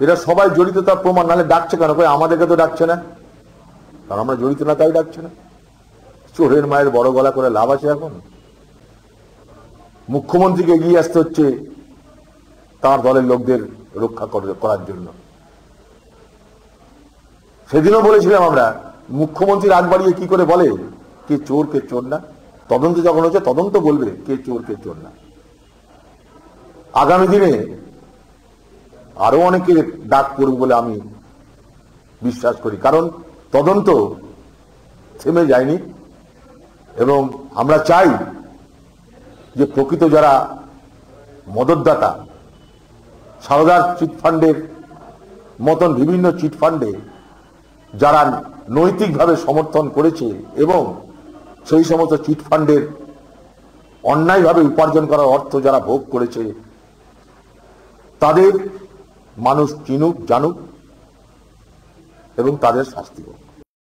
এরা সবাই জড়িত, তার প্রমাণ। নাহলে ডাকছে কেন? আমাদেরকে তো ডাকছে না, কারণ আমরা জড়িত না, তাই ডাকছে না। চোরের মায়ের বড় গলা করে লাভ আছে? এখন মুখ্যমন্ত্রীকে এগিয়ে আসতে হচ্ছে তার দলের লোকদের রক্ষা করার জন্য। সেদিনও বলেছিলাম আমরা, মুখ্যমন্ত্রী রাগ বাড়িয়ে কি করে বলে কে চোর কে চোর না? তদন্ত যখন হচ্ছে তদন্ত বলবে কে চোর কে চোর না। আগামী দিনে আরো অনেকে ডাক করবে বলে আমি বিশ্বাস করি, কারণ তদন্ত থেমে যায়নি। এবং আমরা চাই যে প্রকৃত যারা মদতদাতা, সারদার চিটফান্ডের মতন বিভিন্ন চিটফান্ডে যারা নৈতিকভাবে সমর্থন করেছে এবং সেই সমস্ত চিটফান্ডের অন্যায়ভাবে উপার্জন করার অর্থ যারা ভোগ করেছে, তাদের মানুষ চিনুক, জানুক এবং তাদের শাস্তি হোক।